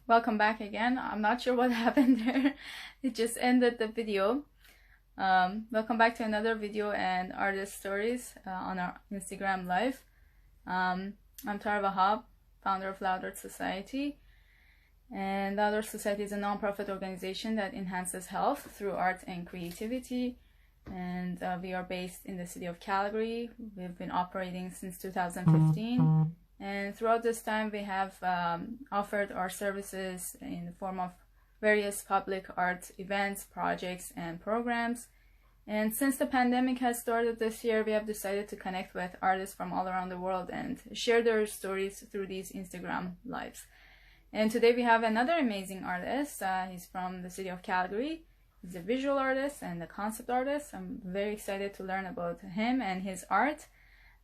Welcome back again. I'm not sure what happened there. It just ended the video. Welcome back to another video and artist stories on our Instagram live. I'm Tara Wahab, founder of Loud Art Society. And Loud Art Society is a non-profit organization that enhances health through art and creativity. And we are based in the city of Calgary. We've been operating since 2015. And throughout this time, we have offered our services in the form of various public art events, projects, and programs. And since the pandemic has started this year, we have decided to connect with artists from all around the world and share their stories through these Instagram lives. And today we have another amazing artist. He's from the city of Calgary. He's a visual artist and a concept artist. I'm very excited to learn about him and his art.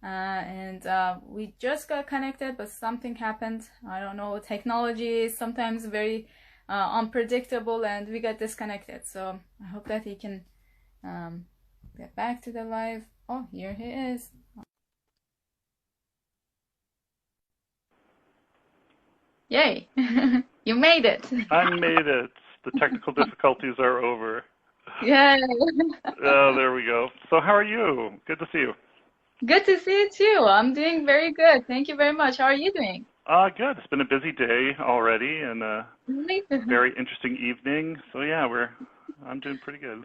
We just got connected, but something happened. I don't know, technology is sometimes very unpredictable, and we got disconnected. So I hope that he can get back to the live. Oh, here he is. Yay! You made it. I made it. The technical difficulties are over. Yay! Oh, there we go. So how are you? Good to see you. Good to see you too. I'm doing very good. Thank you very much. How are you doing? Good. It's been a busy day already and a Really? very interesting evening. So yeah, I'm doing pretty good.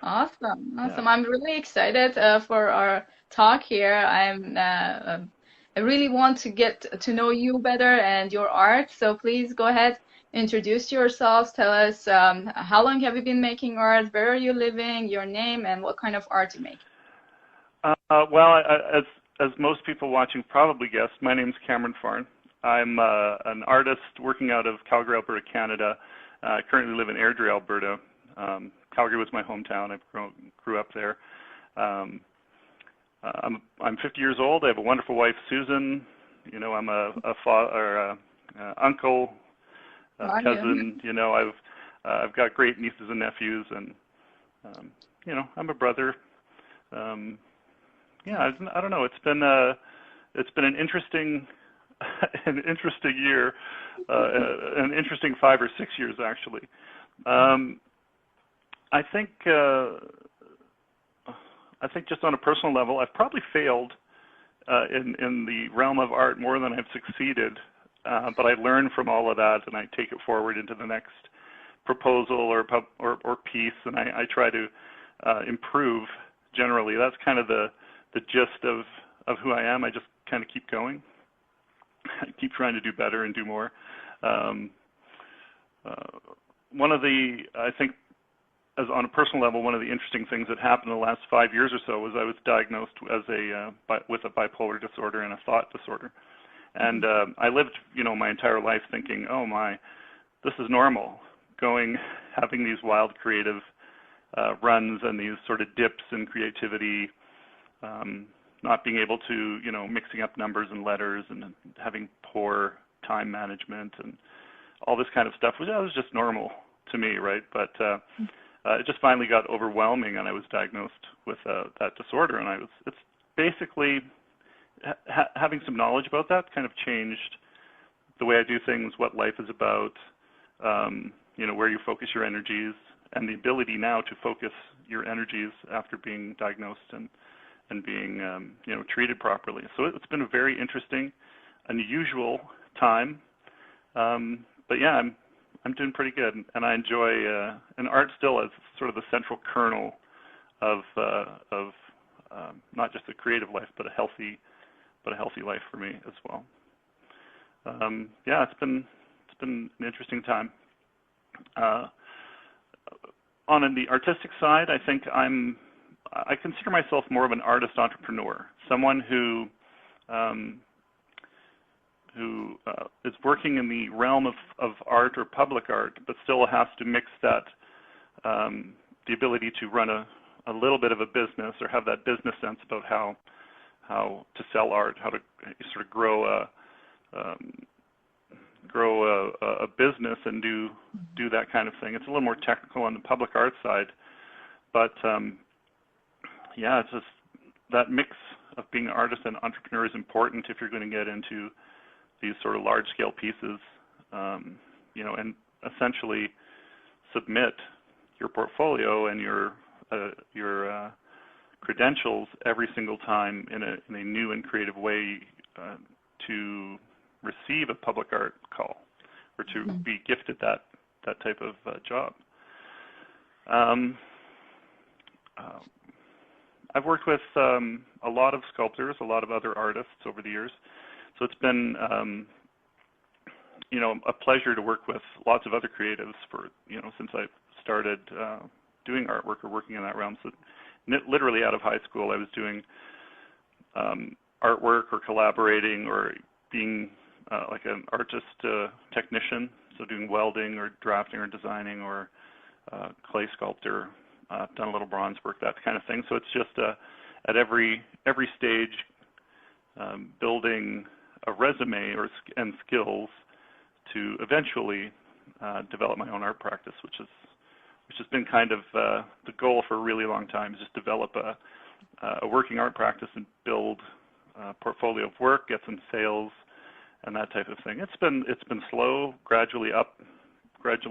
Awesome. Yeah. I'm really excited for our talk here. I really want to get to know you better and your art. So please go ahead, introduce yourselves. Tell us how long have you been making art? Where are you living? Your name and what kind of art you make. As most people watching probably guessed, my name's Cameron Farn. I'm an artist working out of Calgary, Alberta, Canada. I currently live in Airdrie, Alberta. Calgary was my hometown. I grew up there. I'm 50 years old. I have a wonderful wife, Susan. You know, I'm a uncle, a cousin. You know, I've got great nieces and nephews, and you know, I'm a brother. Yeah, I don't know. It's been an interesting year, an interesting 5 or 6 years actually. I think just on a personal level, I've probably failed in the realm of art more than I've succeeded. But I learn from all of that, and I take it forward into the next proposal or piece, and I try to improve. Generally, that's kind of the gist of who I am. I just kind of keep going. I keep trying to do better and do more. I think, as on a personal level, one of the interesting things that happened in the last 5 years or so was I was diagnosed with a bipolar disorder and a thought disorder. And I lived, you know, my entire life thinking, oh my, this is normal, having these wild creative runs and these sort of dips in creativity, not being able to, you know, mixing up numbers and letters and having poor time management and all this kind of stuff. That was just normal to me, right? But it just finally got overwhelming, and I was diagnosed with that disorder. And it's basically having some knowledge about that kind of changed the way I do things, what life is about, you know, where you focus your energies, and the ability now to focus your energies after being diagnosed and being, you know, treated properly. So it's been a very interesting, unusual time. But yeah, I'm doing pretty good, and I enjoy and art still as sort of the central kernel of not just a creative life, but a healthy life for me as well. Yeah, it's been an interesting time. On the artistic side, I think I consider myself more of an artist entrepreneur, someone who is working in the realm of art or public art, but still has to mix that, the ability to run a little bit of a business or have that business sense about how to sell art, how to sort of grow a business and do that kind of thing. It's a little more technical on the public art side, but yeah, it's just that mix of being an artist and entrepreneur is important if you're going to get into these sort of large-scale pieces. and essentially submit your portfolio and your credentials every single time in a new and creative way to receive a public art call or to be gifted that type of job. I've worked with a lot of sculptors, a lot of other artists over the years, so it's been a pleasure to work with lots of other creatives for since I started doing artwork or working in that realm. So literally out of high school, I was doing artwork or collaborating or being like an artist technician, so doing welding or drafting or designing or clay sculptor. I've done a little bronze work, that kind of thing. So it's just at every stage building a resume and skills to eventually develop my own art practice, which has been kind of the goal for a really long time, is just develop a working art practice and build a portfolio of work, get some sales, and that type of thing. It's been slow, gradually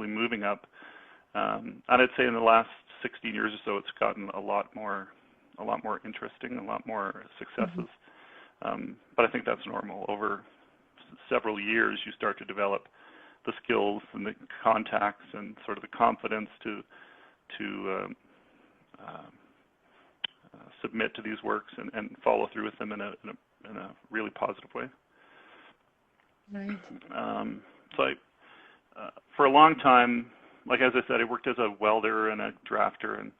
moving up. And I'd say in the last 16 years or so, it's gotten a lot more interesting, a lot more successes. But I think that's normal. Over several years, you start to develop the skills and the contacts and sort of the confidence to submit to these works and follow through with them in a really positive way. Right. So for a long time, like as I said, I worked as a welder and a drafter, and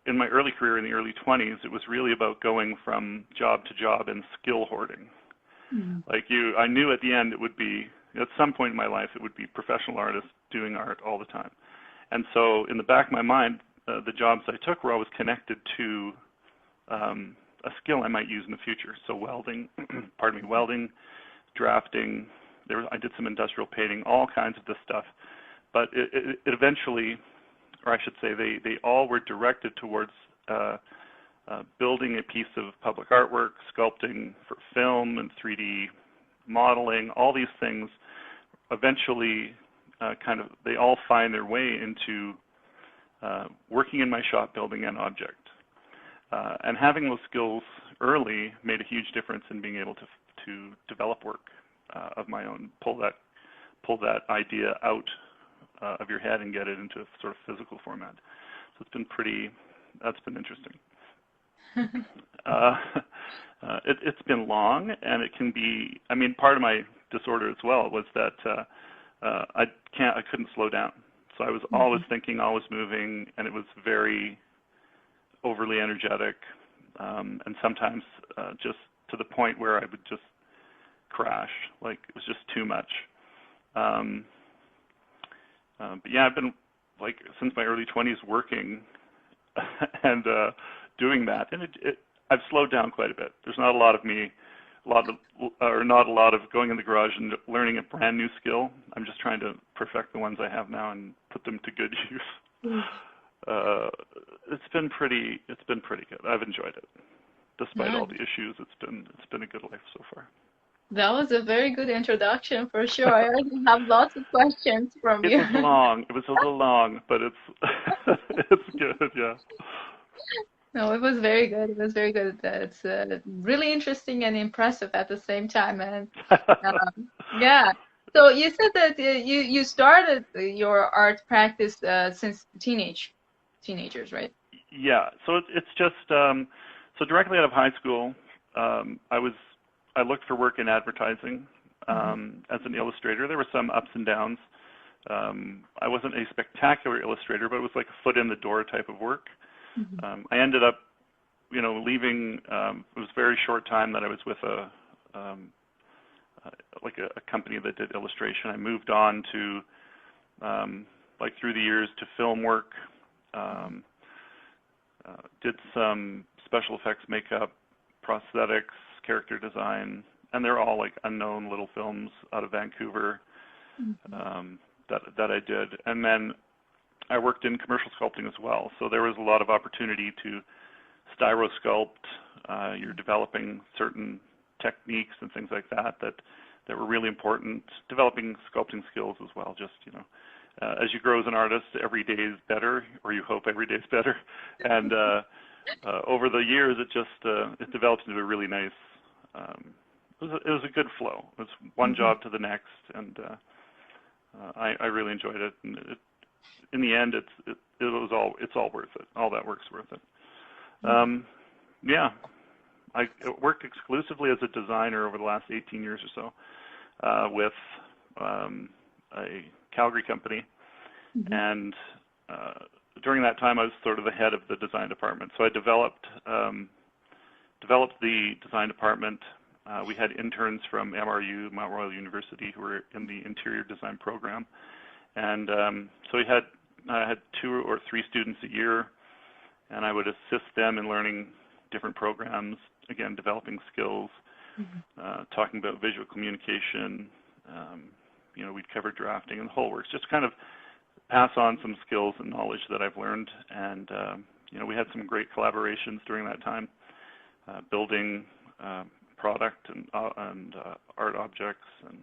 in my early career in the early 20s, it was really about going from job to job and skill hoarding. I knew at the end it would be, at some point in my life, it would be professional artists doing art all the time. And so in the back of my mind, the jobs I took were always connected to a skill I might use in the future. So welding, drafting, I did some industrial painting, all kinds of this stuff. But it eventually, or I should say, they all were directed towards building a piece of public artwork, sculpting for film and 3D modeling, all these things. Eventually, they all find their way into working in my shop building an object. And having those skills early made a huge difference in being able to develop work of my own, pull that idea out of your head and get it into a sort of physical format. So that's been interesting. It's been long, and it can be, part of my disorder as well was that I couldn't slow down. So I was always thinking, always moving, and it was very overly energetic, and sometimes just to the point where I would just crash, like it was just too much. But yeah, I've been since my early 20s working and doing that, and I've slowed down quite a bit. There's not a lot of going in the garage and learning a brand new skill. I'm just trying to perfect the ones I have now and put them to good use. It's been pretty good. I've enjoyed it, despite all the issues. It's been a good life so far. That was a very good introduction for sure. I already have lots of questions from you. It was long. It was a little long, but it's good. Yeah. No, it was very good. It was very good. It's really interesting and impressive at the same time. And yeah. So you said that you started your art practice since teenagers, right? Yeah. So it's just so directly out of high school, I looked for work in advertising as an illustrator. There were some ups and downs. I wasn't a spectacular illustrator, but it was like a foot in the door type of work. I ended up, leaving. It was a very short time that I was with a company that did illustration. I moved on to, through the years, to film work. Did some special effects, makeup, prosthetics, character design, and they're all unknown little films out of Vancouver that I did. And then I worked in commercial sculpting as well, so there was a lot of opportunity to styrosculpt. You're developing certain techniques and things like that that were really important. Developing sculpting skills as well. Just as you grow as an artist, every day is better, or you hope every day is better. And over the years, it develops into a really nice. It was a good flow. It was one job to the next, and I really enjoyed it. And in the end, it's all worth it. All that work's worth it. Yeah, I worked exclusively as a designer over the last 18 years or so with a Calgary company, and during that time, I was sort of the head of the design department. So I developed the design department. We had interns from MRU, Mount Royal University, who were in the interior design program, and so I had 2 or 3 students a year, and I would assist them in learning different programs. Again, developing skills, talking about visual communication. We'd cover drafting and the whole works. Just kind of pass on some skills and knowledge that I've learned, and we had some great collaborations during that time, building product and art objects, and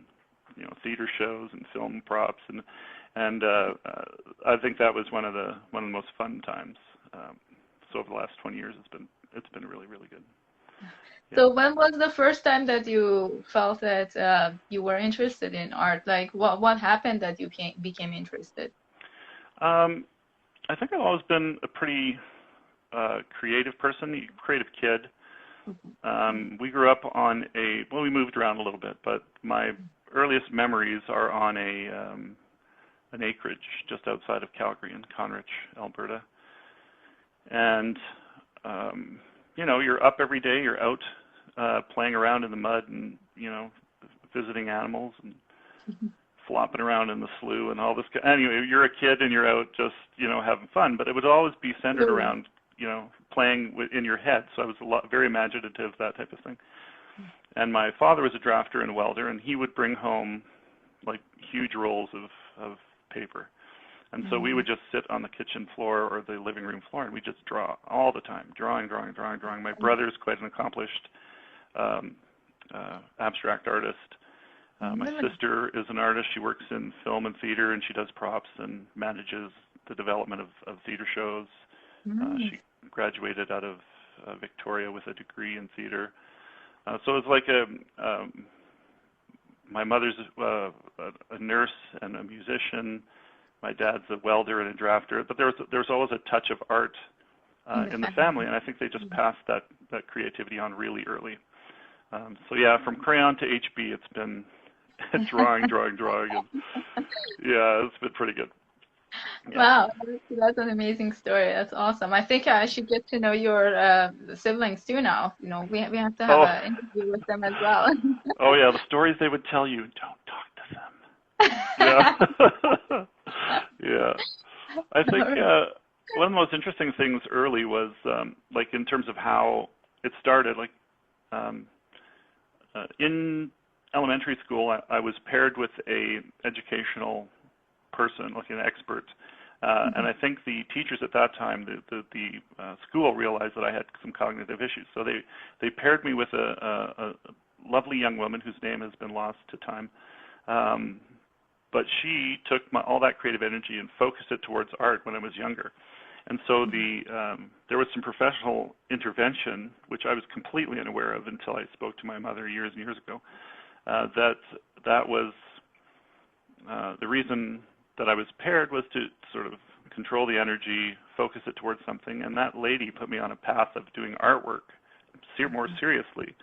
theater shows and film props, and I think that was one of the most fun times. So over the last 20 years, it's been really, really good. Yeah. So when was the first time that you felt that you were interested in art? Like what happened that you became interested? I think I've always been a pretty creative person, creative kid. We grew up on we moved around a little bit, but my earliest memories are on an acreage just outside of Calgary in Conrich, Alberta. And, you're up every day, you're out playing around in the mud and, visiting animals and flopping around in the slough and all this. Anyway, you're a kid and you're out just, having fun, but it would always be centered around, playing in your head. So I was very imaginative, that type of thing. And my father was a drafter and welder, and he would bring home like huge rolls of paper. And so we would just sit on the kitchen floor or the living room floor, and we just draw all the time, drawing. My brother's quite an accomplished abstract artist. My sister is an artist. She works in film and theater, and she does props and manages the development of theater shows. She graduated out of Victoria with a degree in theater. So it's like my mother's a nurse and a musician. My dad's a welder and a drafter, but there's always a touch of art in the family, and I think they just passed that creativity on really early. So yeah, from crayon to HB, it's been drawing, and yeah, it's been pretty good. Yeah. Wow, that's an amazing story. That's awesome. I think I should get to know your siblings too now. We have to have an interview with them as well. Oh yeah, the stories they would tell you, don't talk to them. Yeah. Yeah. I think one of the most interesting things early was like in terms of how it started. Like in elementary school, I was paired with a educational person, like an expert, and I think the teachers at that time, the school realized that I had some cognitive issues, so they paired me with a lovely young woman whose name has been lost to time. But she took all that creative energy and focused it towards art when I was younger. And so there was some professional intervention, which I was completely unaware of until I spoke to my mother years and years ago. That was the reason that I was paired was to sort of control the energy, focus it towards something. And that lady put me on a path of doing artwork more seriously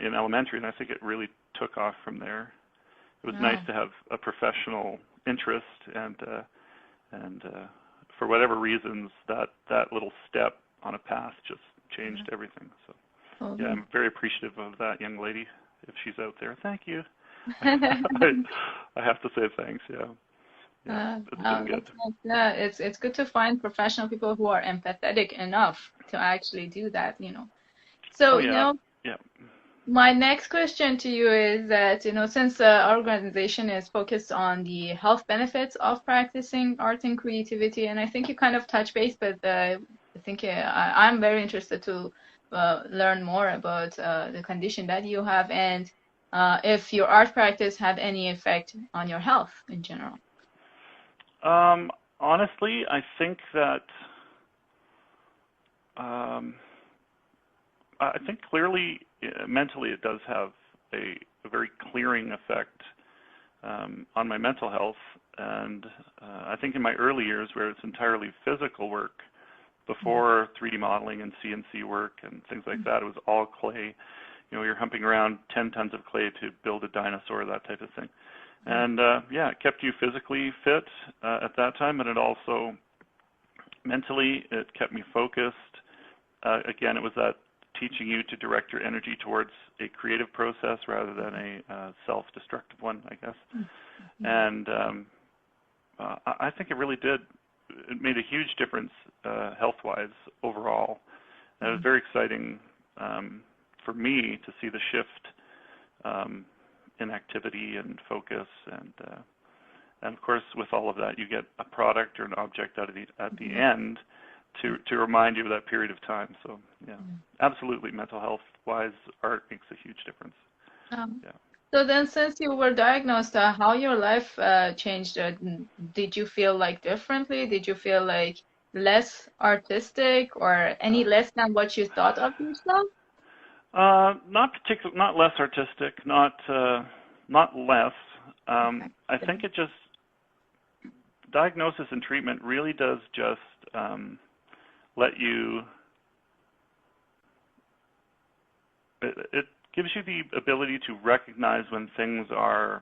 in elementary, and I think it really took off from there. It was nice to have a professional interest, and for whatever reasons, that little step on a path just changed everything. So, yeah, I'm very appreciative of that young lady. If she's out there, thank you. I have to say thanks. Yeah, it's been good. Yeah, it's good to find professional people who are empathetic enough to actually do that. So my next question to you is that, since our organization is focused on the health benefits of practicing art and creativity, and I think you kind of touch base, but I think I'm very interested to learn more about the condition that you have. And if your art practice had any effect on your health in general. Honestly, I think that I think clearly, mentally, it does have a very clearing effect on my mental health. And I think in my early years, where it's entirely physical work, before 3D modeling and CNC work and things like that, it was all clay. You know, you're humping around 10 tons of clay to build a dinosaur, that type of thing. And yeah, it kept you physically fit at that time, and it also mentally, it kept me focused. Again, it was that teaching you to direct your energy towards a creative process rather than a self-destructive one, I guess. And I think it really did. It made a huge difference health-wise overall. And it was very exciting for me to see the shift in activity and focus, and of course, with all of that, you get a product or an object out of at the end to remind you of that period of time. So yeah, absolutely, mental health-wise, art makes a huge difference. Yeah. So then, since you were diagnosed, how your life changed? Did you feel like differently? Did you feel like less artistic, or any less than what you thought of yourself? Not less artistic, not less. I think it just, diagnosis and treatment really does just let you, it gives you the ability to recognize when things are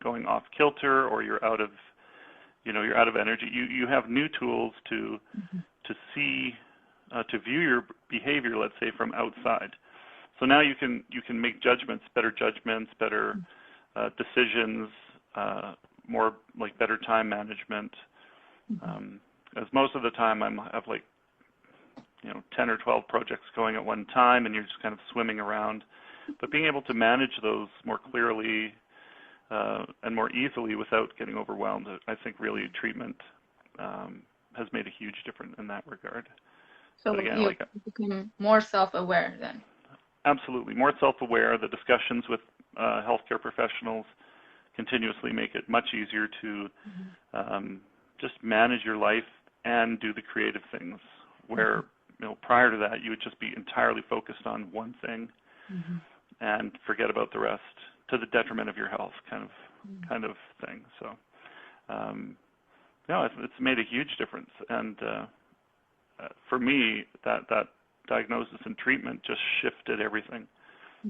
going off kilter, or you're out of energy. You have new tools to see, to view your behavior, let's say, from outside. So now you can make better decisions, more like better time management. As most of the time I have like 10 or 12 projects going at one time, and you're just kind of swimming around. But being able to manage those more clearly and more easily without getting overwhelmed, I think really treatment has made a huge difference in that regard. So again, you become more self-aware then? Absolutely, more self-aware. The discussions with healthcare professionals continuously make it much easier to just manage your life and do the creative things, where prior to that you would just be entirely focused on one thing and forget about the rest, to the detriment of your health, kind of thing. So it's made a huge difference. And for me, that diagnosis and treatment just shifted everything.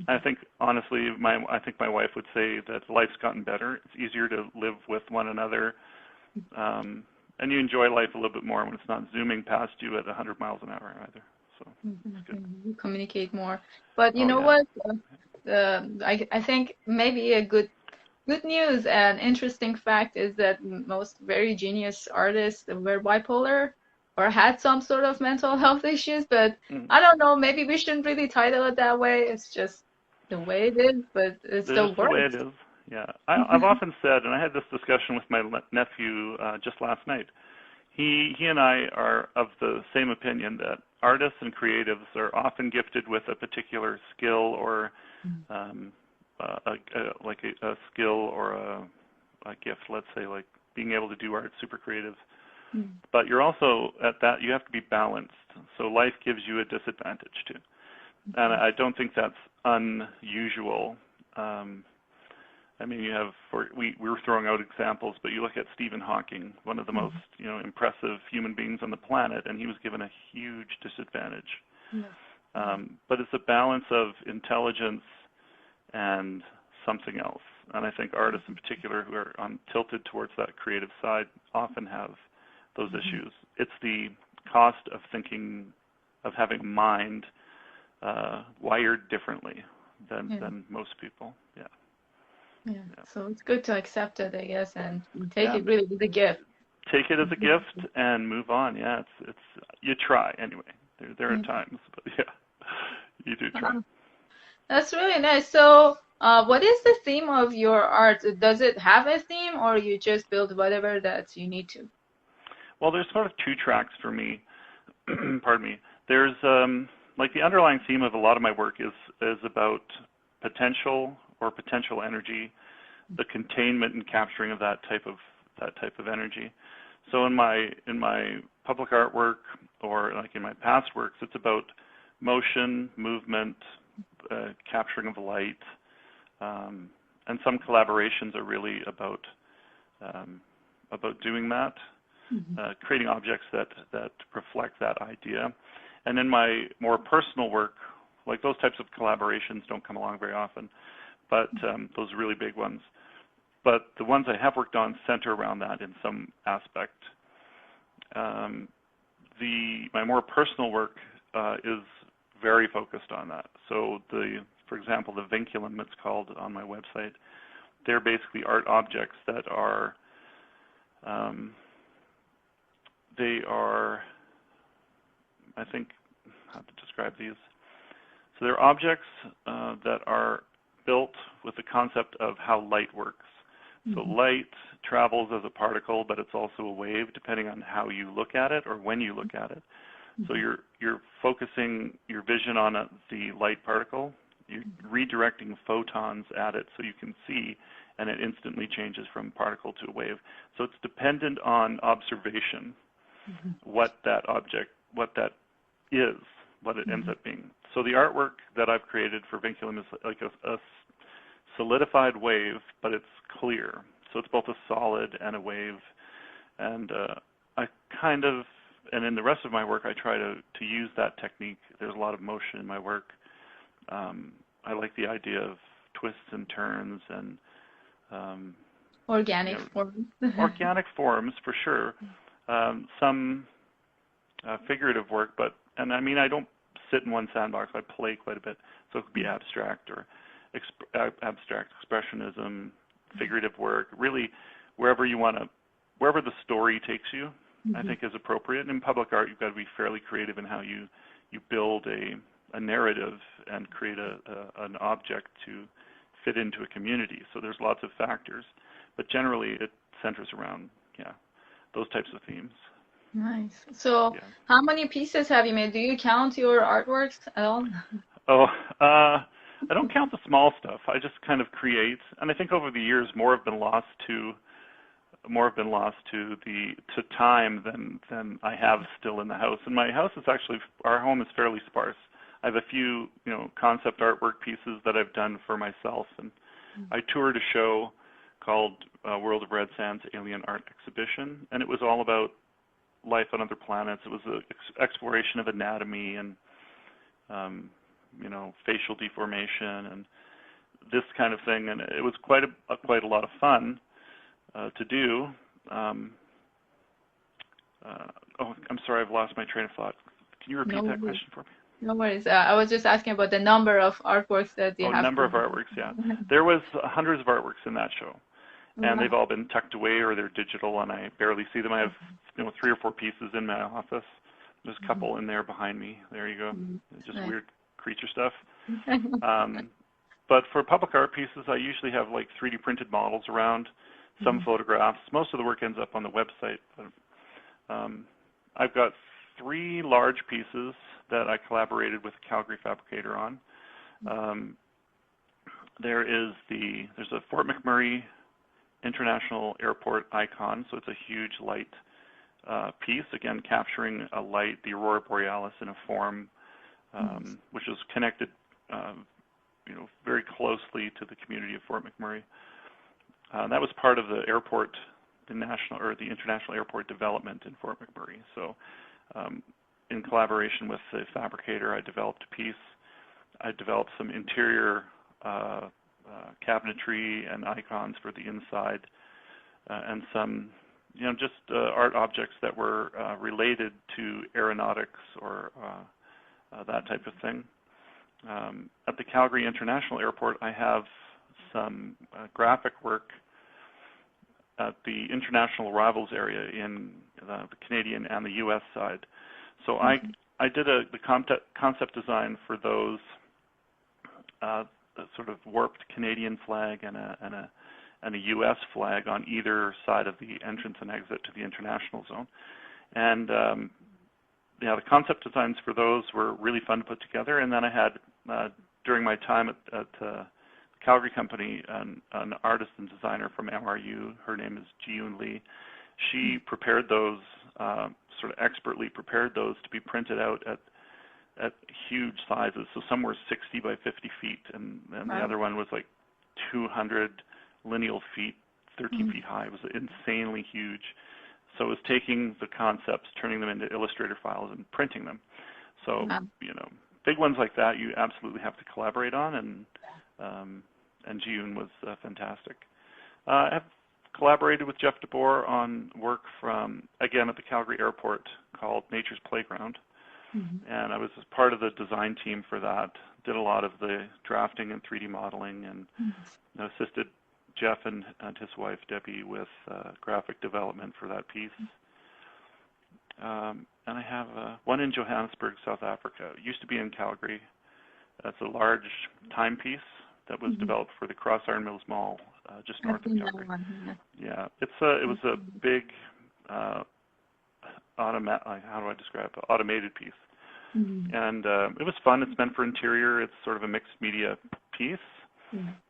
I think, honestly, I think my wife would say that life's gotten better. It's easier to live with one another, and you enjoy life a little bit more when it's not zooming past you at 100 miles an hour either. So it's good. You communicate more. But you know what? I think maybe a good news and interesting fact is that most very genius artists were bipolar or had some sort of mental health issues, but I don't know, maybe we shouldn't really title it that way. It's just the way it is, but it still works. The way it is, yeah. I've often said, and I had this discussion with my nephew just last night, he and I are of the same opinion that artists and creatives are often gifted with a particular skill, or like a skill or a gift, let's say, like being able to do art, super creative. But you're also at that, you have to be balanced. So life gives you a disadvantage too. And I don't think that's unusual. I mean, you have, we were throwing out examples, but you look at Stephen Hawking, one of the most impressive human beings on the planet, and he was given a huge disadvantage. But it's a balance of intelligence and something else. And I think artists in particular who are tilted towards that creative side often have those issues. It's the cost of thinking, of having a mind wired differently than most people. Yeah. So it's good to accept it, I guess, and take it really as a gift. Take it as a gift and move on. Yeah, it's you try anyway. There are times, but yeah, you do try. That's really nice. So what is the theme of your art? Does it have a theme, or you just build whatever that you need to? Well, there's sort of two tracks for me. Pardon me. There's like the underlying theme of a lot of my work is about potential or potential energy, the containment and capturing of that type of energy. So in my public artwork, or like in my past works, it's about motion, movement, capturing of light, and some collaborations are really about doing that, creating objects that reflect that idea. And in my more personal work, like those types of collaborations don't come along very often, but those really big ones. But the ones I have worked on center around that in some aspect. My more personal work is very focused on that. So for example, the vinculum, it's called on my website, they're basically art objects that are, I think, how to describe these. So they're objects that are built with the concept of how light works. So light travels as a particle, but it's also a wave depending on how you look at it or when you look at it. So you're focusing your vision on the light particle, you're redirecting photons at it so you can see, and it instantly changes from particle to a wave. So it's dependent on observation, what that is, what it ends up being. So the artwork that I've created for vinculum is like a solidified wave, but it's clear. So it's both a solid and a wave. And and in the rest of my work, I try to use that technique. There's a lot of motion in my work. I like the idea of twists and turns and organic forms. Organic forms, for sure. Some figurative work, and I mean, I don't sit in one sandbox. I play quite a bit. So it could be abstract or abstract expressionism, figurative work, really wherever the story takes you, I think is appropriate. And in public art, you've got to be fairly creative in how you build a narrative and create an object to fit into a community. So there's lots of factors, but generally it centers around, those types of themes. Nice. So how many pieces have you made? Do you count your artworks at all? Oh, I don't count the small stuff. I just kind of create, and I think over the years more have been lost to time than I have still in the house. And my house is actually, our home is fairly sparse. I have a few, concept artwork pieces that I've done for myself, and I toured a show called World of Red Sands Alien Art Exhibition, and it was all about life on other planets. It was an exploration of anatomy and facial deformation and this kind of thing, and it was quite a lot of fun to do. I'm sorry, I've lost my train of thought. Can you repeat that question for me? No worries. I was just asking about the number of artworks that you have. Number of artworks, yeah. There was hundreds of artworks in that show, and they've all been tucked away or they're digital, and I barely see them. I have 3 or 4 pieces in my office. There's a couple in there behind me. There you go. Just weird creature stuff. But for public art pieces, I usually have like 3D printed models around, some photographs. Most of the work ends up on the website. But, I've got 3 large pieces that I collaborated with a Calgary fabricator on. There's a Fort McMurray International Airport icon, so it's a huge light piece, again capturing a light, the aurora borealis in a form which is connected very closely to the community of Fort McMurray. That was part of the airport, the international airport development in Fort McMurray. So in collaboration with the fabricator, I developed a piece. I developed some interior cabinetry and icons for the inside, and some just art objects that were related to aeronautics or that type of thing. At the Calgary International Airport, I have some graphic work at the international arrivals area in the Canadian and the U.S. side. So I did the concept design for those sort of warped Canadian flag and a U.S. flag on either side of the entrance and exit to the international zone. And the concept designs for those were really fun to put together. And then I had, during my time at Calgary company, an artist and designer from MRU. Her name is Ji-Yoon Lee. She prepared those, sort of expertly prepared those to be printed out at huge sizes. So some were 60 by 50 feet, and the other one was like 200 lineal feet, 13 feet high. It was insanely huge. So it was taking the concepts, turning them into Illustrator files, and printing them. So, big ones like that you absolutely have to collaborate on, and Ji-Yoon was fantastic. I have collaborated with Jeff DeBoer on work from, again, at the Calgary airport called Nature's Playground. And I was part of the design team for that, did a lot of the drafting and 3D modeling, and assisted Jeff and his wife, Debbie, with graphic development for that piece. And I have one in Johannesburg, South Africa. It used to be in Calgary. That's a large timepiece that was developed for the Cross Iron Mills Mall, just north of Calgary. Yeah, it was a big, automated piece. And it was fun. It's meant for interior. It's sort of a mixed media piece.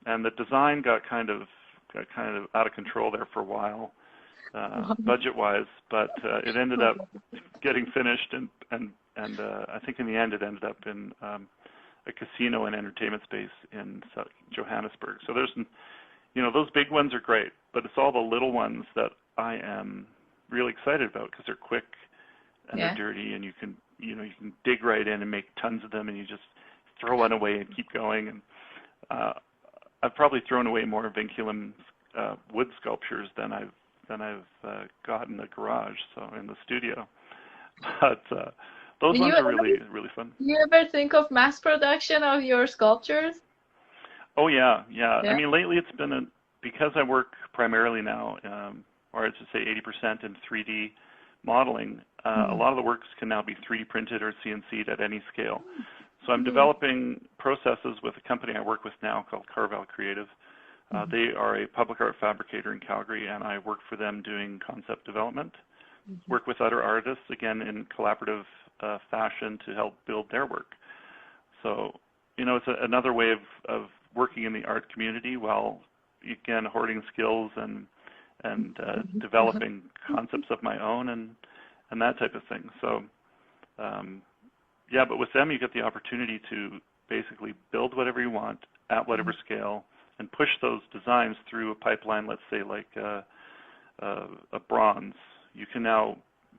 And the design got kind of out of control there for a while, budget-wise. But it ended up getting finished, and I think in the end it ended up in a casino and entertainment space in Johannesburg. So there's, those big ones are great, but it's all the little ones that I am really excited about because they're quick and they're dirty, and you can dig right in and make tons of them, and you just throw one away and keep going. And I've probably thrown away more vinculum wood sculptures than I've got in the garage, so in the studio. But those ones are really fun. Do you ever think of mass production of your sculptures? Oh yeah. I mean, lately it's been because I work primarily now, or I should say 80% in 3D modeling. A lot of the works can now be 3D printed or CNC'd at any scale. So I'm developing processes with a company I work with now called Carvel Creative. They are a public art fabricator in Calgary, and I work for them doing concept development. Work with other artists, again, in collaborative fashion to help build their work. So, it's another way of working in the art community while, again, hoarding skills and developing concepts of my own and that type of thing. So, but with them you get the opportunity to basically build whatever you want at whatever scale and push those designs through a pipeline, let's say like a bronze. You can now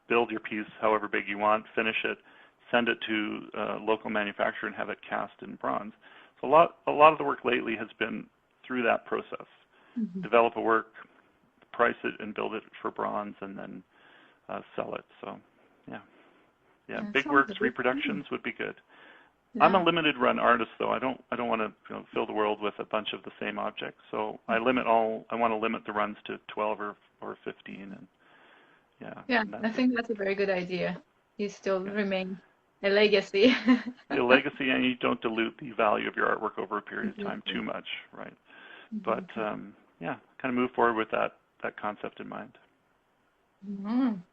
build your piece however big you want, finish it, send it to a local manufacturer and have it cast in bronze. So a lot of the work lately has been through that process. Develop a work, price it and build it for bronze, and then sell it. So big works, reproductions would be good. I'm a limited run artist, though. I don't want to fill the world with a bunch of the same objects. So I want to limit the runs to 12 or 15. And I think that's a very good idea. You still remain a legacy. A legacy, and you don't dilute the value of your artwork over a period of time too much, right? But kind of move forward with that concept in mind.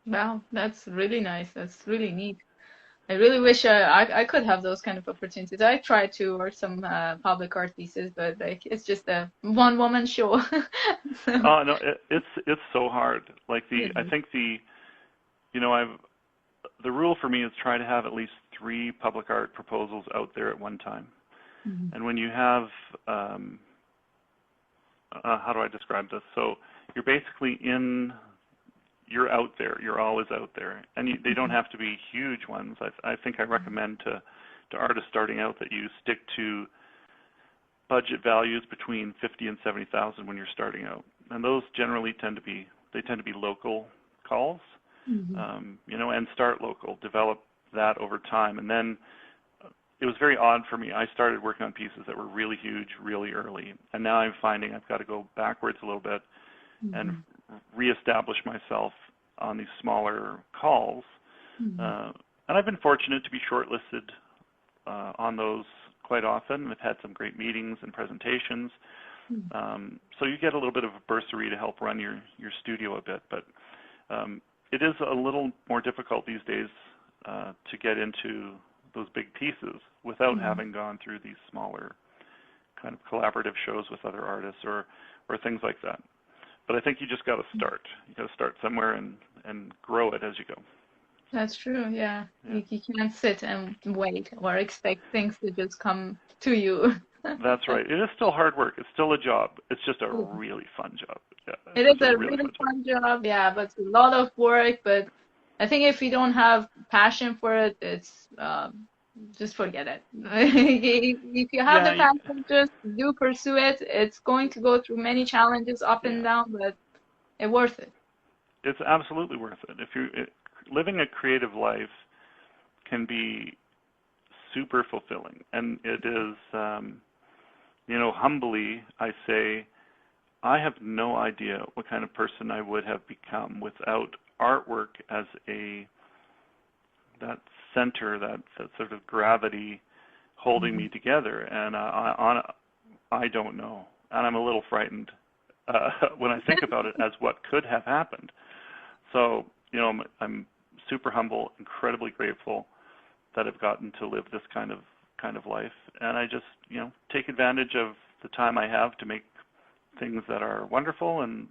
Wow, that's really nice. That's really neat. I really wish I could have those kind of opportunities. I tried to work some public art pieces, but it's just a one-woman show. Oh no, it's so hard. Like I think the rule for me is try to have at least 3 public art proposals out there at one time. And when you have how do I describe this? So you're basically you're out there. You're always out there, and they don't have to be huge ones. I think I recommend to artists starting out that you stick to budget values between 50 and 70,000 when you're starting out, and those generally tend to be local calls, and start local. Develop that over time, and then it was very odd for me. I started working on pieces that were really huge, really early, and now I'm finding I've got to go backwards a little bit and reestablish myself on these smaller calls. And I've been fortunate to be shortlisted on those quite often. I've had some great meetings and presentations. So you get a little bit of a bursary to help run your studio a bit. But it is a little more difficult these days to get into those big pieces without having gone through these smaller kind of collaborative shows with other artists or things like that. But I think you just got to start. You got to start somewhere and grow it as you go. That's true, yeah. You can't sit and wait or expect things to just come to you. That's right. It is still hard work. It's still a job. It's just a really fun job. Yeah, it is a really fun job, yeah, but it's a lot of work. But I think if you don't have passion for it, it's just forget it. If you have the passion, just do pursue it. It's going to go through many challenges up and down, but it's worth it. It's absolutely worth it. Living a creative life can be super fulfilling, and it is, humbly I say, I have no idea what kind of person I would have become without artwork as that center, that sort of gravity holding me together. And I don't know, and I'm a little frightened when I think about it as what could have happened. So, I'm super humble, incredibly grateful that I've gotten to live this kind of life, and I just take advantage of the time I have to make things that are wonderful, and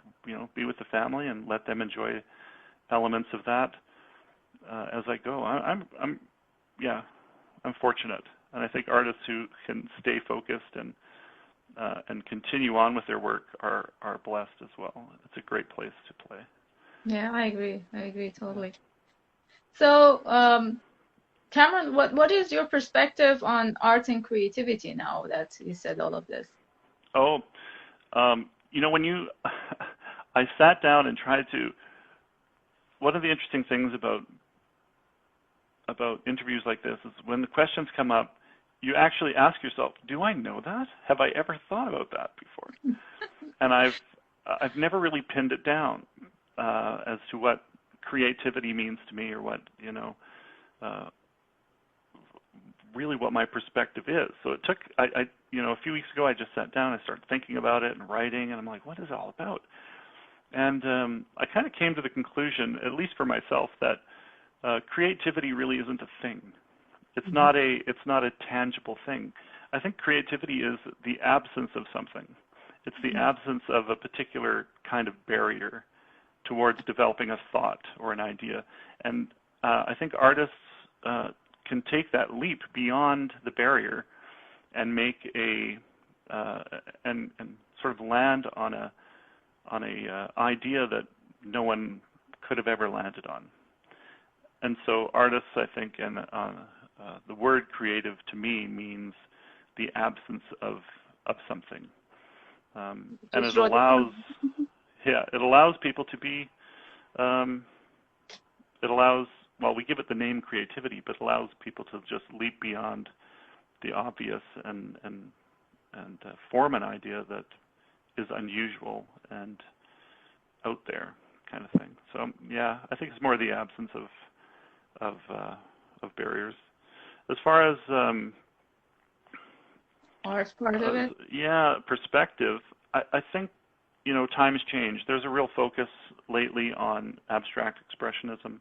be with the family and let them enjoy elements of that as I go. I'm fortunate, and I think artists who can stay focused and continue on with their work are blessed as well. It's a great place to play. Yeah, I agree totally. So, Cameron, what is your perspective on art and creativity now that you said all of this? Oh, when I sat down and tried to, one of the interesting things about interviews like this is when the questions come up, you actually ask yourself, do I know that? Have I ever thought about that before? And I've never really pinned it down as to what creativity means to me, or what really what my perspective is. So it took a few weeks ago I just sat down, I started thinking about it and writing, and I'm like, what is it all about? And I kind of came to the conclusion, at least for myself, that creativity really isn't a thing. It's not a tangible thing. I think creativity is the absence of something. It's the absence of a particular kind of barrier towards developing a thought or an idea. And I think artists can take that leap beyond the barrier and make and sort of land on a idea that no one could have ever landed on. And so artists, I think, and the word creative to me means the absence of something, and it allows people to be. We give it the name creativity, but allows people to just leap beyond the obvious and form an idea that is unusual and out there, kind of thing. So I think it's more the absence of barriers. As far as art's part of it. Perspective. I think times change. There's a real focus lately on abstract expressionism,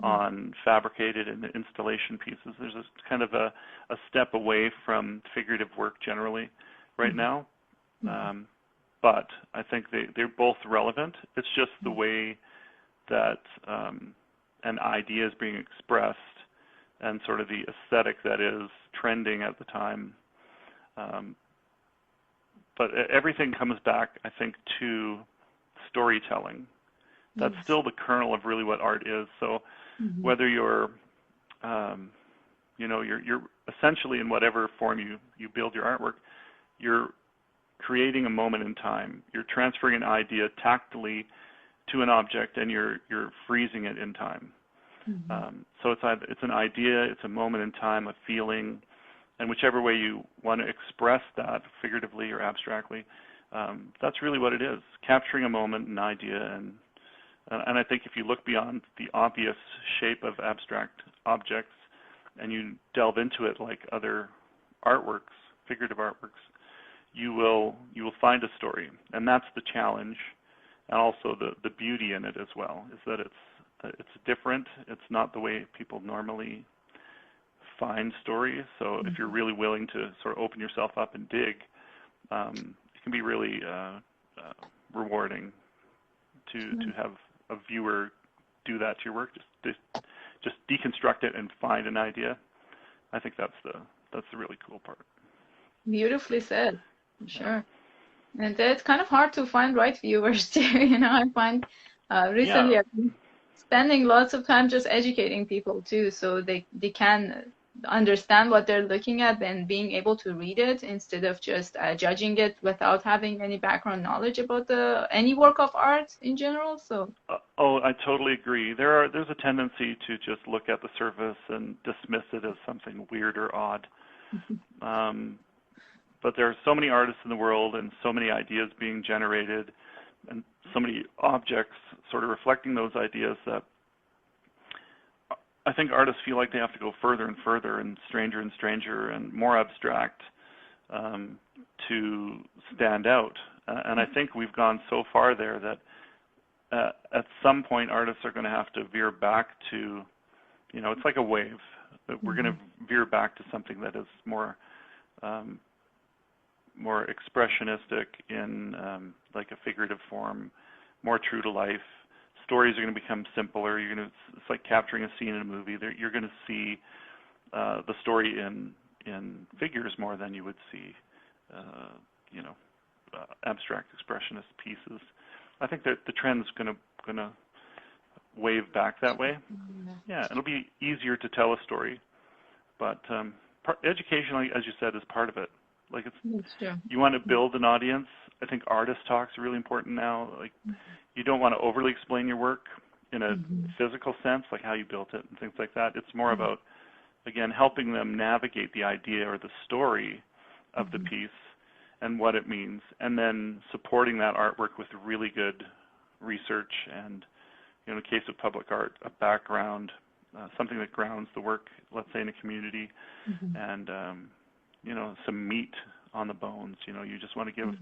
on fabricated and installation pieces. There's a kind of a step away from figurative work generally right now. But I think they're both relevant. It's just the way that an idea is being expressed and sort of the aesthetic that is trending at the time. But everything comes back, I think, to storytelling. That's still the kernel of really what art is. So whether you're essentially in whatever form you build your artwork, you're creating a moment in time. You're transferring an idea tactily to an object, and you're freezing it in time. So it's an idea, it's a moment in time, a feeling, and whichever way you want to express that, figuratively or abstractly, that's really what it is, capturing a moment, an idea. And I think if you look beyond the obvious shape of abstract objects and you delve into it like other artworks, figurative artworks, you will find a story. And that's the challenge, and also the beauty in it as well, is that it's different. It's not the way people normally find stories. So if you're really willing to sort of open yourself up and dig, it can be really rewarding to have a viewer do that to your work, just deconstruct it and find an idea. I think that's the really cool part. Beautifully said. Sure. And it's kind of hard to find right viewers too. I find recently I've been spending lots of time just educating people too, so they can understand what they're looking at and being able to read it instead of just judging it without having any background knowledge about any work of art in general. So I totally agree. There's a tendency to just look at the surface and dismiss it as something weird or odd. But there are so many artists in the world and so many ideas being generated and so many objects sort of reflecting those ideas that I think artists feel like they have to go further and further and stranger and more abstract to stand out. And I think we've gone so far there that at some point artists are going to have to veer back to, it's like a wave. That we're going to veer back to something that is more expressionistic in like a figurative form, more true to life. Stories are going to become simpler. It's like capturing a scene in a movie. You're going to see the story in figures more than you would see, abstract expressionist pieces. I think that the trend's going to wave back that way. Yeah, it'll be easier to tell a story, but education, as you said, is part of it. Like you want to build an audience. I think artist talk's really important now. Like you don't want to overly explain your work in a physical sense, like how you built it and things like that. It's more about, again, helping them navigate the idea or the story of the piece and what it means, and then supporting that artwork with really good research and, in the case of public art, a background, something that grounds the work, let's say in a community, and some meat on the bones. You just want to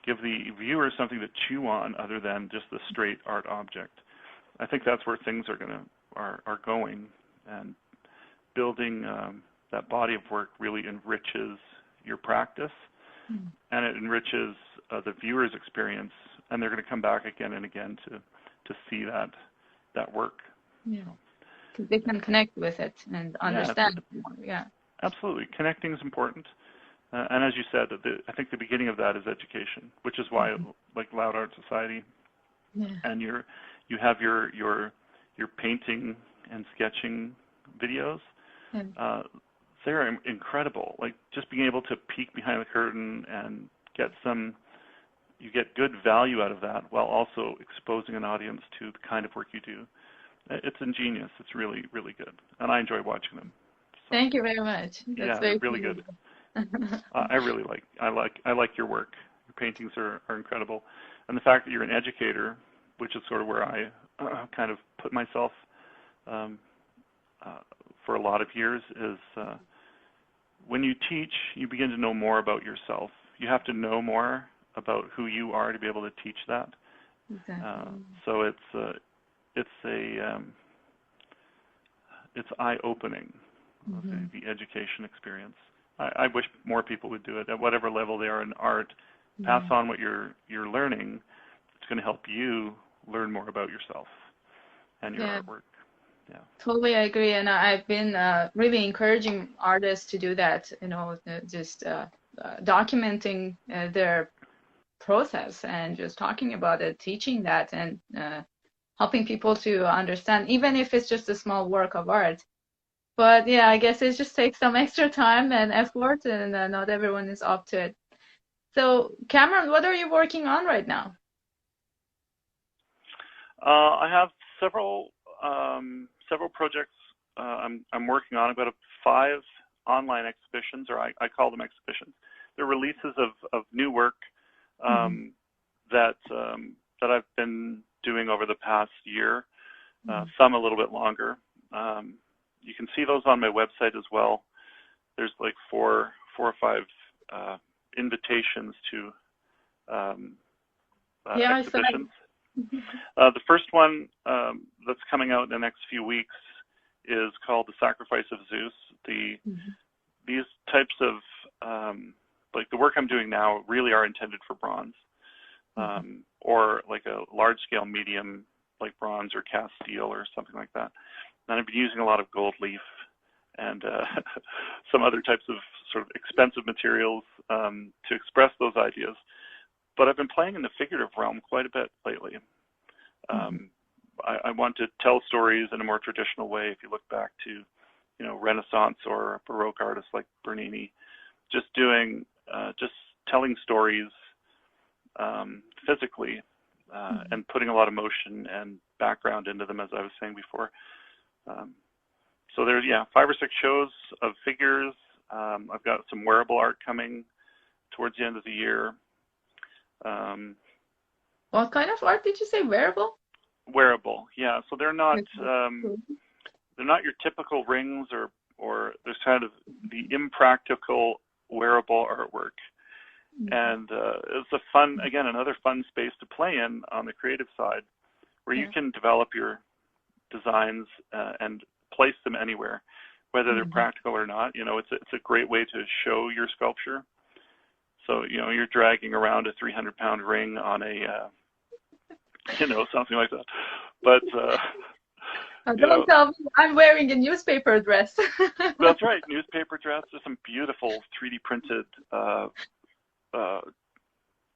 give the viewer something to chew on other than just the straight art object. I think that's where things are going, and building that body of work really enriches your practice, and it enriches the viewer's experience, and they're going to come back again and again to see that work. Yeah, because they can connect with it and understand it more. Yeah. Absolutely. Connecting is important. And as you said, I think the beginning of that is education, which is why, like Loud Art Society, and you have your painting and sketching videos. They're incredible. Like just being able to peek behind the curtain and you get good value out of that while also exposing an audience to the kind of work you do. It's ingenious. It's really, really good, and I enjoy watching them. So, thank you very much. That's they're really good. I like your work. Your paintings are incredible, and the fact that you're an educator, which is sort of where I kind of put myself for a lot of years, is when you teach, you begin to know more about yourself. You have to know more about who you are to be able to teach that. Exactly. So it's eye-opening, the education experience. I wish more people would do it at whatever level they are in art. Pass on what you're learning. It's going to help you learn more about yourself and your artwork. Yeah. Totally, I agree, and I've been really encouraging artists to do that. Just documenting their process and just talking about it, teaching that, and helping people to understand, even if it's just a small work of art. But yeah, I guess it just takes some extra time and effort, and not everyone is up to it. So, Cameron, what are you working on right now? I have several projects I'm working on. I've got 5 online exhibitions, or I call them exhibitions. They're releases of new work that I've been doing over the past year, some a little bit longer. You can see those on my website as well. There's like 4 or 5 invitations to exhibitions. The first one that's coming out in the next few weeks is called The Sacrifice of Zeus. These types of like the work I'm doing now really are intended for bronze, or like a large scale medium like bronze or cast steel or something like that. And I've been using a lot of gold leaf and some other types of sort of expensive materials to express those ideas. But I've been playing in the figurative realm quite a bit lately. I want to tell stories in a more traditional way. If you look back to, you know, Renaissance or Baroque artists like Bernini, just telling stories physically and putting a lot of motion and background into them, as I was saying before. So there's 5 or 6 shows of figures. I've got some wearable art coming towards the end of the year. What kind of art did you say? Wearable? Wearable, yeah. So they're not your typical rings or there's kind of the impractical wearable artwork. And it's a fun, again, another fun space to play in on the creative side, where you can develop your designs and place them anywhere, whether they're practical or not. You know, it's a great way to show your sculpture. So, you know, you're dragging around a 300-pound ring on a, something like that. But don't tell me I'm wearing a newspaper dress. That's right, newspaper dress. There's some beautiful 3D printed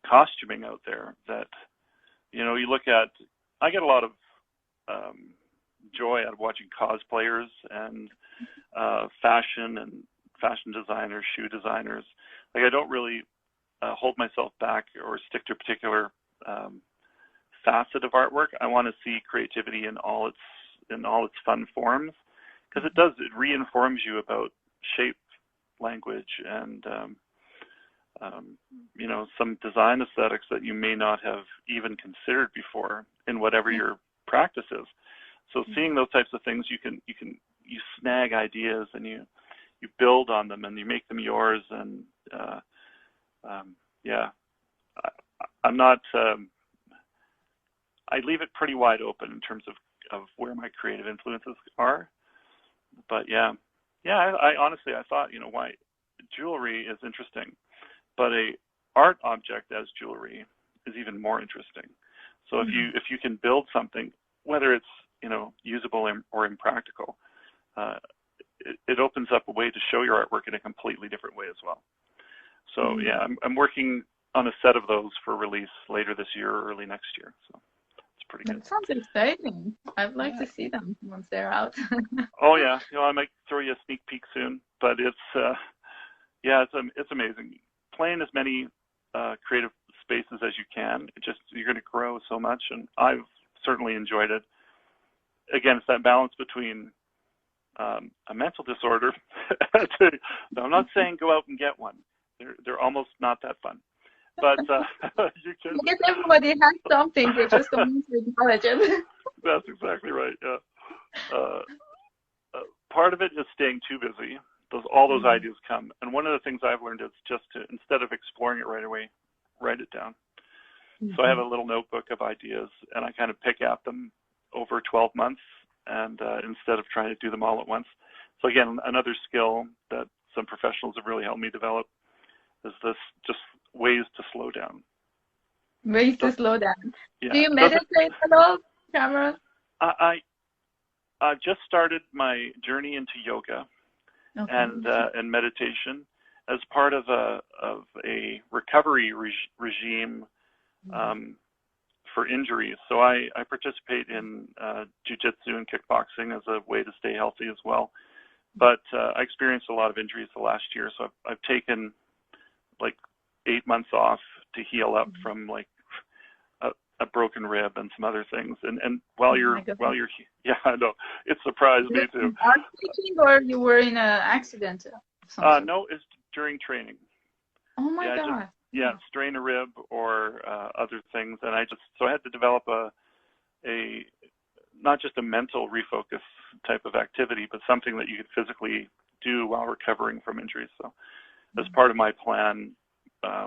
costuming out there that, you know, you look at. I get a lot of joy out of watching cosplayers and fashion designers, shoe designers. Like, I don't really hold myself back or stick to a particular facet of artwork. I want to see creativity in all its fun forms, because it reinforms you about shape, language, and you know, some design aesthetics that you may not have even considered before in whatever your practice is. So seeing those types of things, you snag ideas and you build on them and you make them yours. And I'm not. I leave it pretty wide open in terms of where my creative influences are. But I honestly, I thought, you know, why jewelry is interesting, but a art object as jewelry is even more interesting. So if you can build something, whether it's, you know, usable or impractical, it opens up a way to show your artwork in a completely different way as well. So I'm working on a set of those for release later this year or early next year. So it's pretty good. That sounds exciting. I'd like to see them once they're out. Oh yeah, you know, I might throw you a sneak peek soon, but it's amazing. Playing as many creative spaces as you can. You're going to grow so much, and I've certainly enjoyed it. Again, it's that balance between a mental disorder. I'm not saying go out and get one. They're almost not that fun. But you can. I guess everybody has something. They just don't need to acknowledge it. That's exactly right. Yeah. Part of it is staying too busy. All those ideas come, and one of the things I've learned is just to, instead of exploring it right away, write it down. So I have a little notebook of ideas, and I kind of pick at them over 12 months, and instead of trying to do them all at once. So again, another skill that some professionals have really helped me develop is this just ways to slow down. Ways to slow down. Yeah. Do you meditate at all, Cameron? I've just started my journey into yoga and meditation as part of a recovery regime for injuries. So I participate in jiu-jitsu and kickboxing as a way to stay healthy as well. But I experienced a lot of injuries the last year, so I've taken like 8 months off to heal up from like a broken rib and some other things. And while you're yeah, I know, it surprised me too. Art teaching, or you were in an accident? No, it's during training. Oh my God. Strain a rib or other things, and I had to develop a not just a mental refocus type of activity, but something that you could physically do while recovering from injuries. So, as part of my plan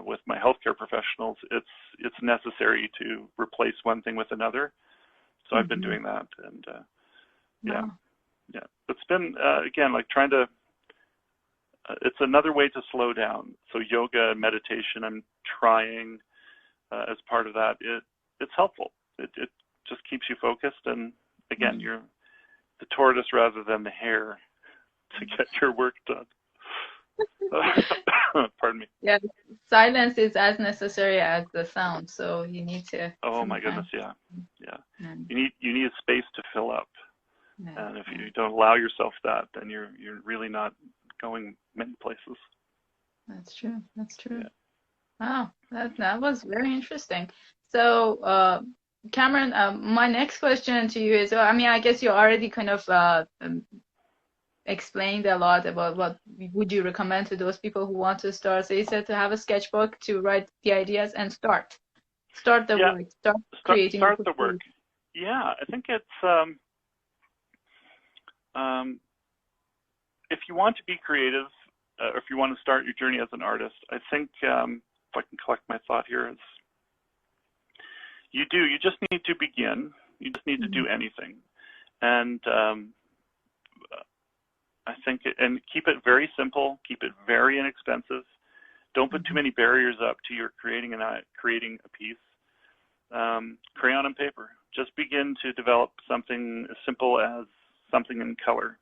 with my healthcare professionals, it's necessary to replace one thing with another. So I've been doing that, and it's been again like trying to it's another way to slow down. So yoga and meditation, I'm trying as part of that. It's helpful. It just keeps you focused, and again, you're the tortoise rather than the hare to get your work done. Pardon me. Yeah, silence is as necessary as the sound, so you need to. Oh my goodness, yeah. Mm. You need a space to fill up, Yeah, and if you don't allow yourself that, then you're really not going many places. That's true. That's true. Yeah. Wow, that was very interesting. So, Cameron, my next question to you is, I mean, I guess you already kind of explained a lot about what would you recommend to those people who want to start. So you said to have a sketchbook to write the ideas and start the work, start creating. Start the work. Yeah, I think it's if you want to be creative, or if you want to start your journey as an artist, I think if I can collect my thought here, is you just need to begin. You just need to do anything, and I think and keep it very simple, keep it very inexpensive. Don't put too many barriers up to your creating a piece. Crayon and paper. Just begin to develop something as simple as something in color.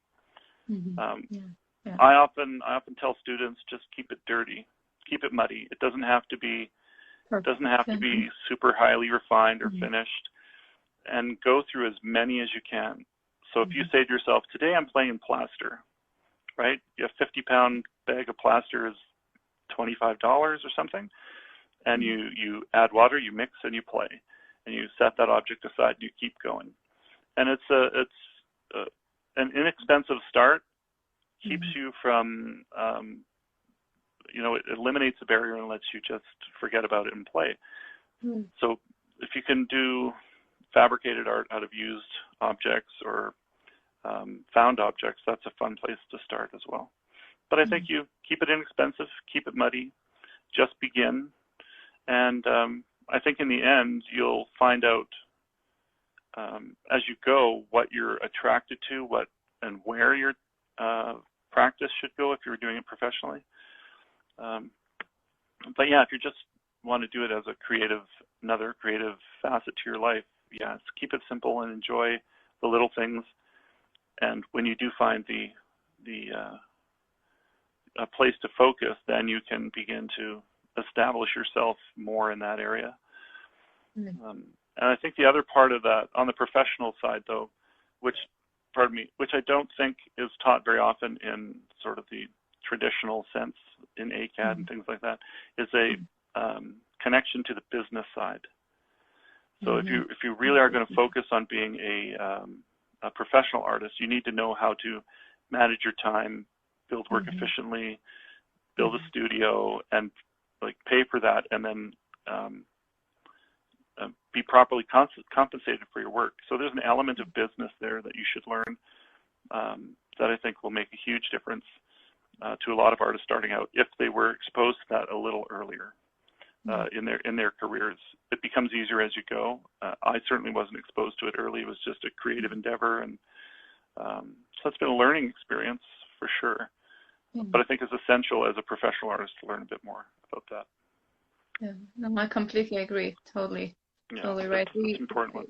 I often tell students, just keep it dirty, keep it muddy. It doesn't have to be super highly refined or finished, and go through as many as you can. So if you say to yourself, today I'm playing plaster, right? A 50-pound bag of plaster is $25 or something, and you add water, you mix, and you play, and you set that object aside, and you keep going. And it's an inexpensive start. Keeps you from, it eliminates the barrier and lets you just forget about it and play. So if you can do fabricated art out of used objects or found objects, that's a fun place to start as well. But I think you keep it inexpensive, keep it muddy, just begin. And I think in the end, you'll find out as you go what you're attracted to, what and where your practice should go if you're doing it professionally. But yeah, if you just want to do it as another creative facet to your life, yes, keep it simple and enjoy the little things. And when you do find a place to focus, then you can begin to establish yourself more in that area. And I think the other part of that, on the professional side though, which I don't think is taught very often in sort of the traditional sense in ACAD and things like that, is a connection to the business side. So if you really are going to focus on being a professional artist, you need to know how to manage your time, build work efficiently, build a studio, and pay for that, and then be properly compensated for your work. So there's an element of business there that you should learn that I think will make a huge difference to a lot of artists starting out if they were exposed to that a little earlier in their careers. It becomes easier as you go. I certainly wasn't exposed to it early. It was just a creative endeavor, and so it's been a learning experience for sure. But I think it's essential as a professional artist to learn a bit more about that. Yeah, no, I completely agree. Totally. Yeah, totally right. That's an important one.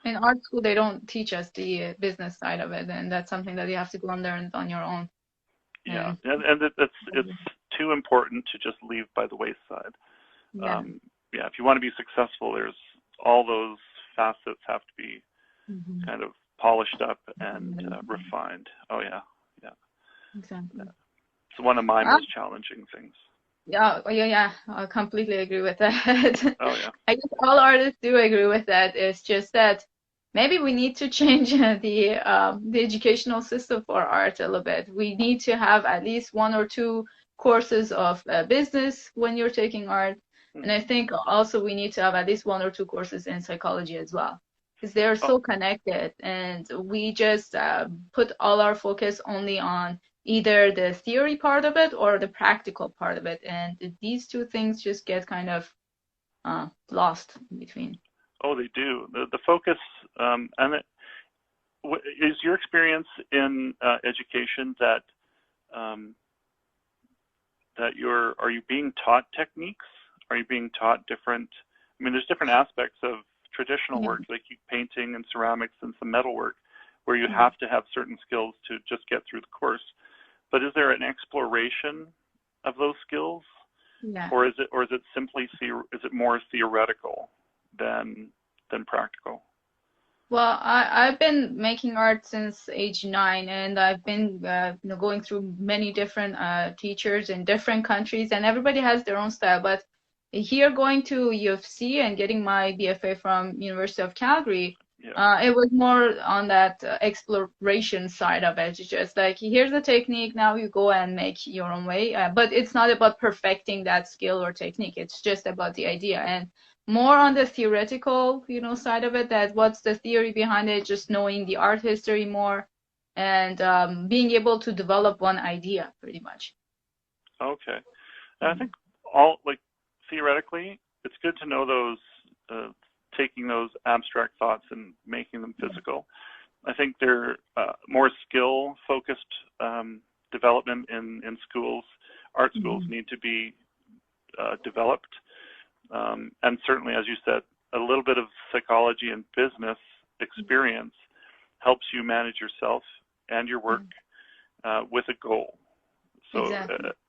In art school, they don't teach us the business side of it, and that's something that you have to go and learn on your own. Yeah, and it's too important to just leave by the wayside. If you want to be successful, there's all those facets have to be kind of polished up and refined. Oh yeah. Exactly. Yeah. It's one of my most challenging things. Yeah, I completely agree with that. Oh yeah. I guess all artists do agree with that. It's just that maybe we need to change the educational system for art a little bit. We need to have at least 1 or 2 courses of business when you're taking art, and I think also we need to have at least 1 or 2 courses in psychology as well, because they're so connected, and we just put all our focus only on either the theory part of it or the practical part of it, and these 2 things just get kind of lost in between. Oh, they do. The focus, is your experience in education that are you being taught techniques? Are you being taught different, I mean, there's different aspects of traditional work, like painting and ceramics and some metal work, where you have to have certain skills to just get through the course. But is there an exploration of those skills? Yeah. Or is it simply, is it more theoretical than practical? Well, I've been making art since age 9, and I've been going through many different teachers in different countries, and everybody has their own style. But here, going to U of C and getting my BFA from University of Calgary, it was more on that exploration side of it. It's just like, here's the technique, now you go and make your own way. But it's not about perfecting that skill or technique. It's just about the idea. And more on the theoretical, side of it, that what's the theory behind it, just knowing the art history more, and being able to develop one idea, pretty much. Okay. And I think theoretically, it's good to know those, taking those abstract thoughts and making them physical. I think they're more skill-focused development in schools. Art schools need to be developed. And certainly, as you said, a little bit of psychology and business experience helps you manage yourself and your work with a goal. So,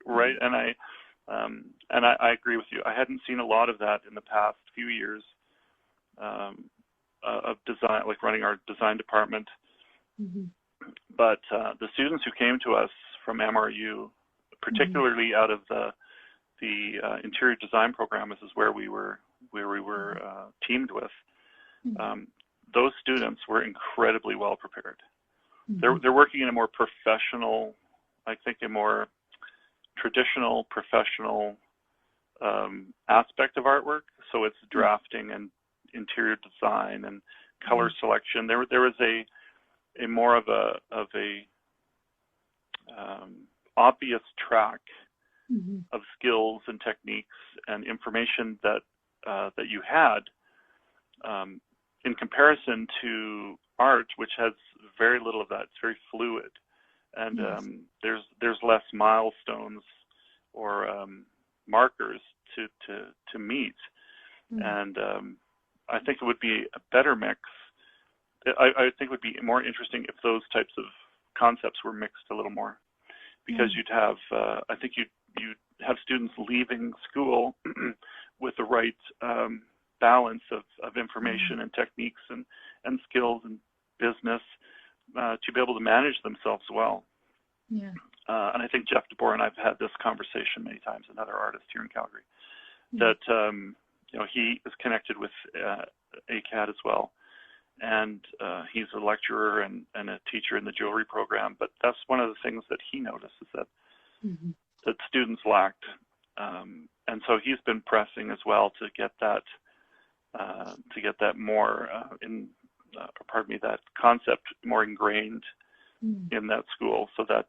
right, and I agree with you. I hadn't seen a lot of that in the past few years of design, like running our design department. But the students who came to us from MRU, particularly out of the interior design program, this is where we were teamed with. Those students were incredibly well prepared. They're working in a more professional, I think, a more traditional professional aspect of artwork. So it's drafting and interior design and color selection. There was a more of a obvious track of skills and techniques and information that you had in comparison to art, which has very little of that. It's very fluid, and there's less milestones or markers to meet. And I think it would be a better mix. I think it would be more interesting if those types of concepts were mixed a little more, because you'd have, I think you'd have students leaving school with the right balance of information and techniques and skills and business to be able to manage themselves well. And I think Jeff DeBoer and I've had this conversation many times, another artist here in Calgary, that he is connected with ACAD as well. And he's a lecturer and a teacher in the jewelry program. But that's one of the things that he noticed, is that that students lacked. And so he's been pressing as well to get that more that concept more ingrained in that school, so that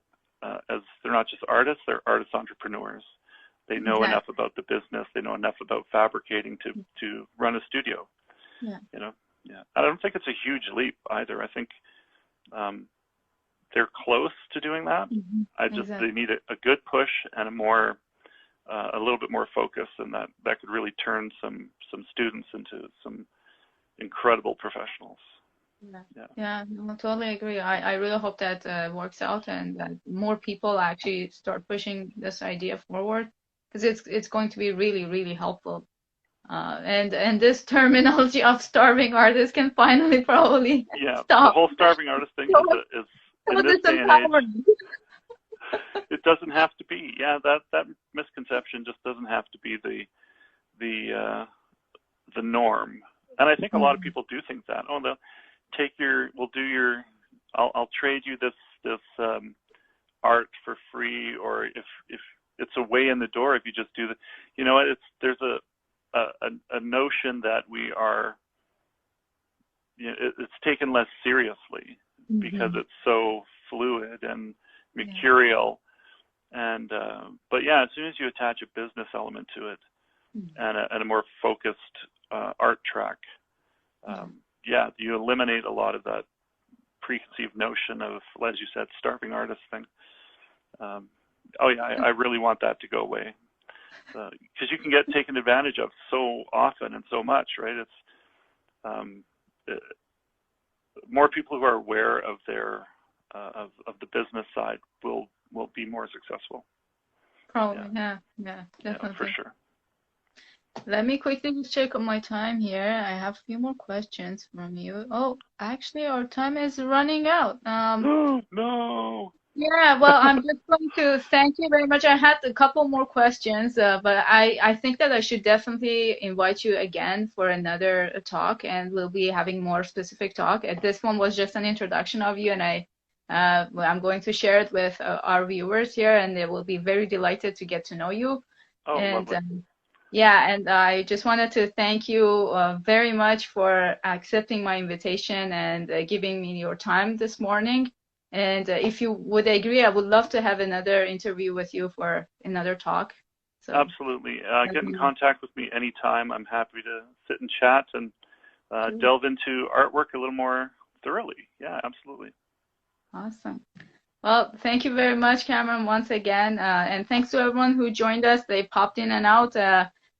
as they're not just artists, they're artist entrepreneurs. They know enough about the business. They know enough about fabricating to run a studio. I don't think it's a huge leap either. I think they're close to doing that. They need a good push and a little bit more focus, and that could really turn some students into some incredible professionals. No, totally agree. I really hope that works out, and that more people actually start pushing this idea forward, because it's going to be really, really helpful. And this terminology of starving artists can finally probably stop. The whole starving artist thing is in this day and age, it doesn't have to be. That misconception just doesn't have to be the norm. And I think a lot of people do think that. Oh, I'll trade you this art for free, or if it's a way in the door if you just do that. There's a notion that we are, it's taken less seriously because it's so fluid and mercurial. And but as soon as you attach a business element to it and a more focused art track, you eliminate a lot of that preconceived notion of, as you said, starving artist thing. Oh yeah, I really want that to go away, because you can get taken advantage of so often and so much, right? It's more people who are aware of their of the business side will be more successful. Probably, yeah, definitely. Yeah, for sure. Let me quickly just check on my time here. I have a few more questions from you. Oh, actually, our time is running out. No. Yeah, well, I'm just going to thank you very much. I had a couple more questions, but I think that I should definitely invite you again for another talk, and we'll be having more specific talk. This one was just an introduction of you, and I'm going to share it with our viewers here, and they will be very delighted to get to know you. Oh, And lovely. yeah, and I just wanted to thank you very much for accepting my invitation and giving me your time this morning. And if you would agree, I would love to have another interview with you for another talk. So, absolutely. Get in contact with me anytime. I'm happy to sit and chat and delve into artwork a little more thoroughly. Yeah, absolutely. Awesome. Well, thank you very much, Cameron, once again. And thanks to everyone who joined us. They popped in and out,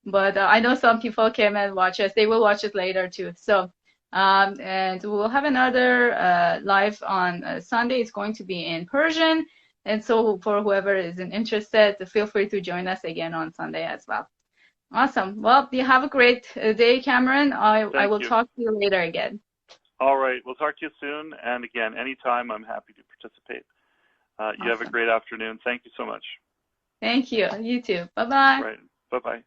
but I know some people came and watched us. They will watch it later too. So, and we'll have another live on Sunday. It's going to be in Persian. And so for whoever is interested, feel free to join us again on Sunday as well. Awesome. Well, you have a great day, Cameron. I will talk to you later again. All right. We'll talk to you soon. And again, anytime, I'm happy to participate. You have a great afternoon. Thank you so much. Thank you. You too. Bye-bye. Right. Bye-bye.